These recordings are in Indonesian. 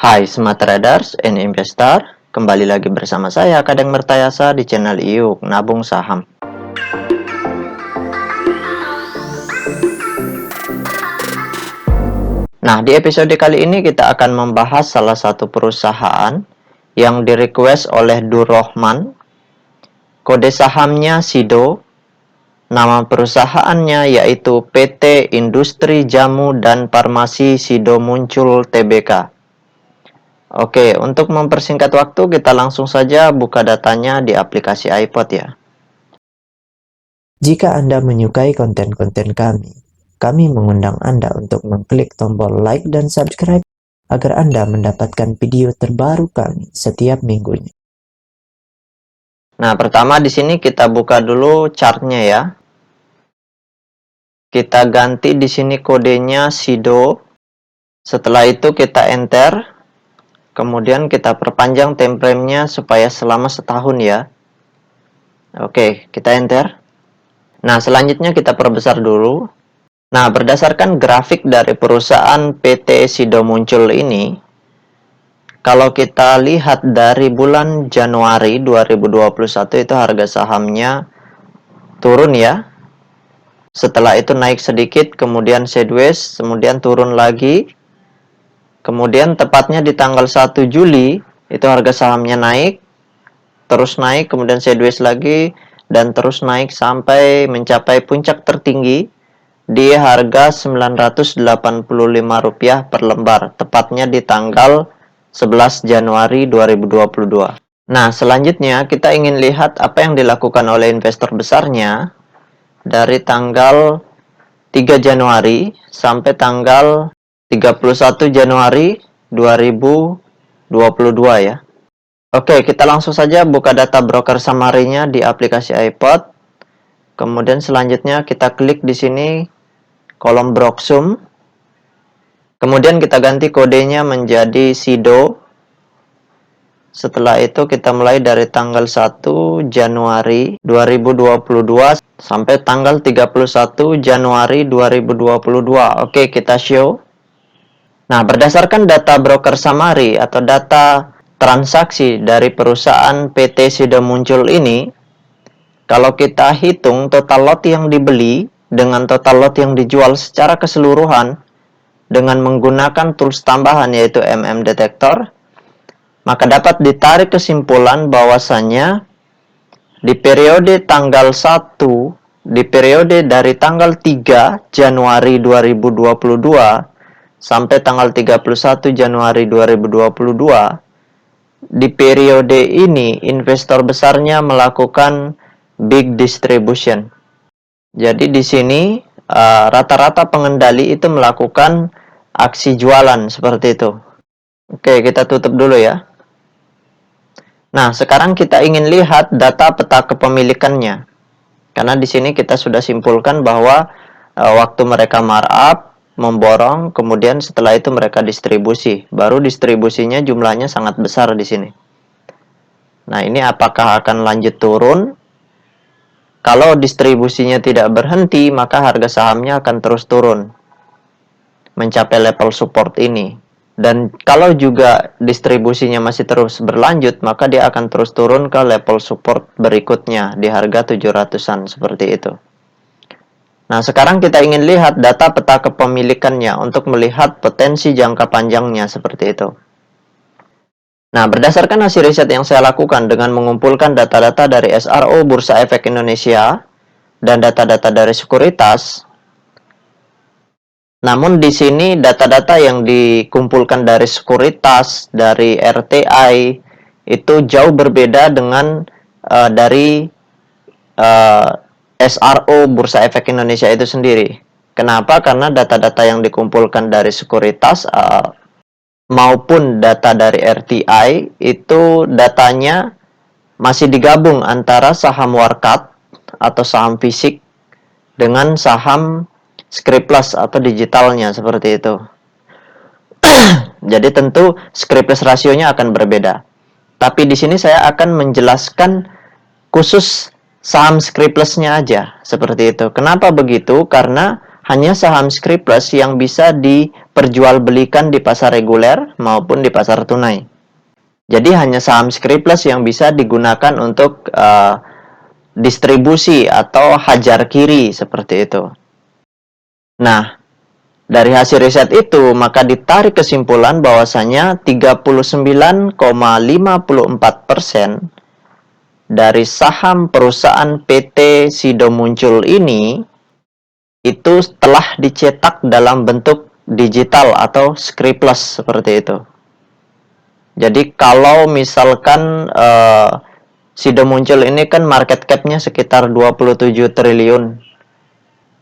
Hai Smart Traders and Investor, kembali lagi bersama saya Kadeng Mertayasa di channel IUK Nabung Saham. Nah, di episode kali ini kita akan membahas salah satu perusahaan yang di-request oleh Durrohman. Kode sahamnya SIDO, nama perusahaannya yaitu PT Industri Jamu dan Farmasi SIDO Muncul Tbk. Oke, untuk mempersingkat waktu, kita langsung saja buka datanya di aplikasi iPod ya. Jika Anda menyukai konten-konten kami mengundang Anda untuk mengklik tombol like dan subscribe agar Anda mendapatkan video terbaru kami setiap minggunya. Nah, pertama di sini kita buka dulu chartnya ya. Kita ganti di sini kodenya SIDO. Setelah itu kita enter. Kemudian kita perpanjang time frame-nya supaya selama setahun ya. Oke, kita enter. Nah, selanjutnya kita perbesar dulu. Nah, berdasarkan grafik dari perusahaan PT SIDO Muncul ini, kalau kita lihat dari bulan Januari 2021 itu harga sahamnya turun ya. Setelah itu naik sedikit, kemudian sideways, kemudian turun lagi. Kemudian tepatnya di tanggal 1 Juli, itu harga sahamnya naik, terus naik, kemudian sideways lagi, dan terus naik sampai mencapai puncak tertinggi di harga Rp985 per lembar, tepatnya di tanggal 11 Januari 2022. Nah, selanjutnya kita ingin lihat apa yang dilakukan oleh investor besarnya dari tanggal 3 Januari sampai tanggal 31 Januari 2022 ya. Oke, kita langsung saja buka data broker summary-nya di aplikasi iPod. Kemudian selanjutnya kita klik di sini kolom Broksum. Kemudian kita ganti kodenya menjadi SIDO. Setelah itu kita mulai dari tanggal 1 Januari 2022 sampai tanggal 31 Januari 2022. Oke, kita show. Nah, berdasarkan data broker summary atau data transaksi dari perusahaan PT SIDO Muncul ini, kalau kita hitung total lot yang dibeli dengan total lot yang dijual secara keseluruhan dengan menggunakan tools tambahan yaitu Detektor, maka dapat ditarik kesimpulan bahwasannya di periode tanggal 1, di periode dari tanggal 3 Januari 2022 sampai tanggal 31 Januari 2022, di periode ini investor besarnya melakukan big distribution. Jadi di sini rata-rata pengendali itu melakukan aksi jualan seperti itu. Oke, kita tutup dulu ya. Nah, sekarang kita ingin lihat data peta kepemilikannya. Karena di sini kita sudah simpulkan bahwa waktu mereka markup, memborong, kemudian setelah itu mereka distribusi. Baru distribusinya jumlahnya sangat besar di sini. Nah, ini apakah akan lanjut turun? Kalau distribusinya tidak berhenti, maka harga sahamnya akan terus turun. Mencapai level support ini. Dan kalau juga distribusinya masih terus berlanjut, maka dia akan terus turun ke level support berikutnya di harga 700-an seperti itu. Nah, sekarang kita ingin lihat data peta kepemilikannya untuk melihat potensi jangka panjangnya seperti itu. Nah, berdasarkan hasil riset yang saya lakukan dengan mengumpulkan data-data dari SRO Bursa Efek Indonesia dan data-data dari sekuritas, namun di sini data-data yang dikumpulkan dari sekuritas, dari RTI, itu jauh berbeda dengan dari SRO Bursa Efek Indonesia itu sendiri. Kenapa? Karena data-data yang dikumpulkan dari sekuritas maupun data dari RTI itu datanya masih digabung antara saham warkat atau saham fisik dengan saham scriptless atau digitalnya seperti itu. Jadi tentu scriptless rasionya akan berbeda. Tapi di sini saya akan menjelaskan khusus saham scriptless-nya aja, seperti itu. Kenapa begitu? Karena hanya saham scriptless yang bisa diperjualbelikan di pasar reguler maupun di pasar tunai. Jadi hanya saham scriptless yang bisa digunakan untuk distribusi atau hajar kiri seperti itu. Nah, dari hasil riset itu maka ditarik kesimpulan bahwasanya 39,54% dari saham perusahaan PT Sido Muncul ini itu telah dicetak dalam bentuk digital atau scriptless seperti itu. Jadi kalau misalkan Sido Muncul ini kan market cap-nya sekitar 27 triliun.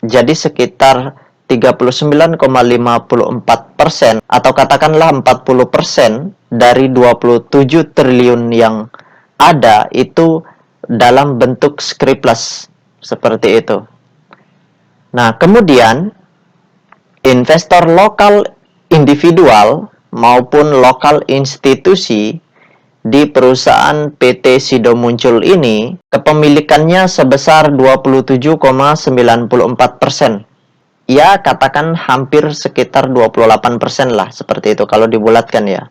Jadi sekitar 39,54% atau katakanlah 40% dari 27 triliun yang ada itu dalam bentuk scriptless seperti itu. Nah, kemudian investor lokal individual maupun lokal institusi di perusahaan PT Sido Muncul ini, kepemilikannya sebesar 27,94%. Ya, katakan hampir sekitar 28% lah, seperti itu kalau dibulatkan ya.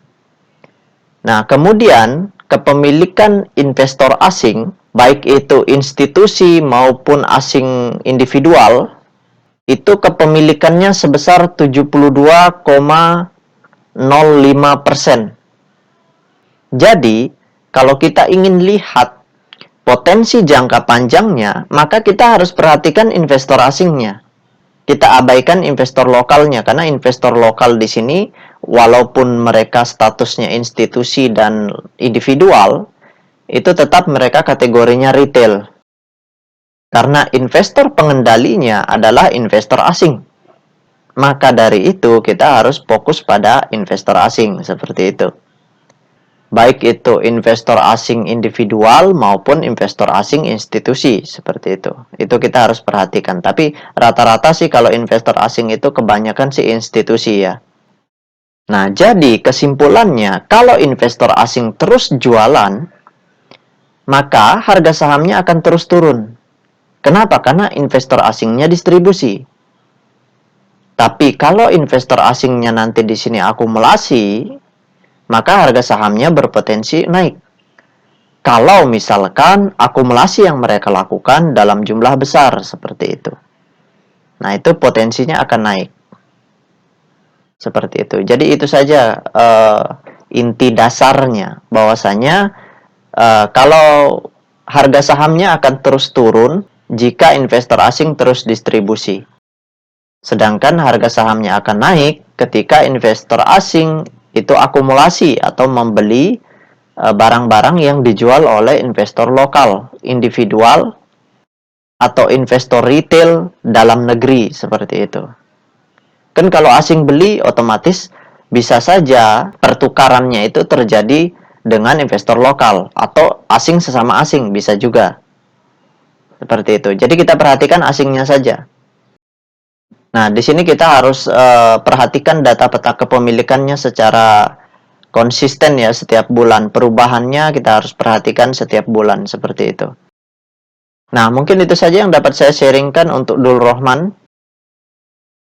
Nah, kemudian kepemilikan investor asing, baik itu institusi maupun asing individual, itu kepemilikannya sebesar 72,05%. Jadi, kalau kita ingin lihat potensi jangka panjangnya, maka kita harus perhatikan investor asingnya. Kita abaikan investor lokalnya, karena investor lokal di sini, walaupun mereka statusnya institusi dan individual, itu tetap mereka kategorinya retail. Karena investor pengendalinya adalah investor asing. Maka dari itu, kita harus fokus pada investor asing, seperti itu. Baik itu investor asing individual maupun investor asing institusi, seperti itu. Itu kita harus perhatikan. Tapi rata-rata sih kalau investor asing itu kebanyakan sih institusi ya. Nah, jadi kesimpulannya, kalau investor asing terus jualan, maka harga sahamnya akan terus turun. Kenapa? Karena investor asingnya distribusi. Tapi kalau investor asingnya nanti di sini akumulasi, maka harga sahamnya berpotensi naik. Kalau misalkan akumulasi yang mereka lakukan dalam jumlah besar seperti itu. Nah, itu potensinya akan naik. Seperti itu. Jadi itu saja inti dasarnya. Bahwasanya kalau harga sahamnya akan terus turun jika investor asing terus distribusi. Sedangkan harga sahamnya akan naik ketika investor asing itu akumulasi atau membeli barang-barang yang dijual oleh investor lokal, individual, atau investor retail dalam negeri, seperti itu. Kan kalau asing beli, otomatis bisa saja pertukarannya itu terjadi dengan investor lokal, atau asing sesama asing, bisa juga. Seperti itu. Jadi kita perhatikan asingnya saja. Nah, di sini kita harus perhatikan data peta kepemilikannya secara konsisten ya setiap bulan. Perubahannya kita harus perhatikan setiap bulan seperti itu. Nah, mungkin itu saja yang dapat saya sharingkan untuk Dul Rahman.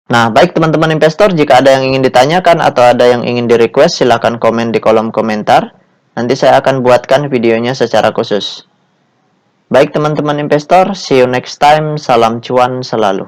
Nah, baik teman-teman investor, jika ada yang ingin ditanyakan atau ada yang ingin di-request, silakan komen di kolom komentar. Nanti saya akan buatkan videonya secara khusus. Baik teman-teman investor, see you next time. Salam cuan selalu.